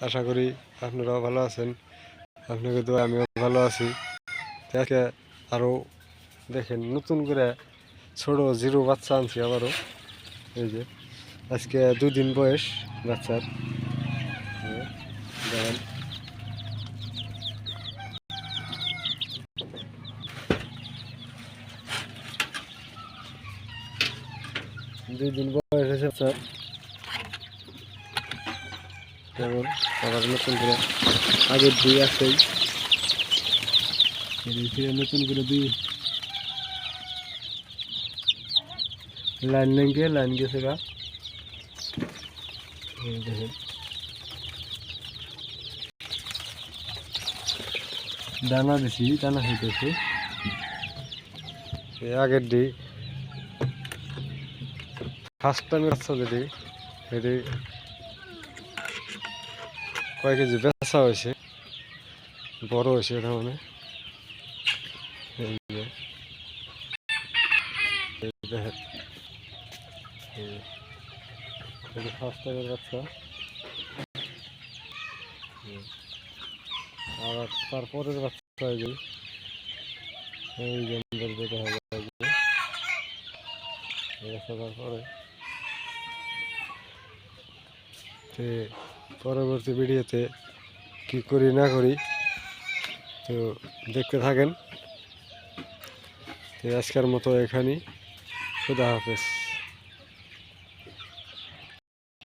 আশা করি আপনারাও ভালো আছেন। আপনাকে তো আমিও ভালো আছি। আজকে আরও দেখেন নতুন করে ছোট জিরো বাচ্চা আনছি আবারও। এই যে আজকে 2 দিন বয়স বাচ্চার। দেখেন দুই দিন বয়স হয়েছে বাচ্চার। যেমন আবার নতুন করে আগের দুই আসেই নতুন করে দুই লাইন গেছে গা। দেখেন দানা দিছি, দানা খাইতেছে। আগের দিই ফার্স্ট টাইম বাচ্চা যেটি সেটি কয়েক কেজি বেচা হয়েছে, বড় হয়েছে এটা মানে। দেখেন ফার্স্ট টাইমের বাচ্চা। আর তারপরের বাচ্চা হয়ে যায় এই যে দেখা যায় তারপরে পরবর্তী ভিডিওতে কি করি না করি তো দেখতে থাকেন। তো আজকের মতো এখানেই, খুদা হাফেজ।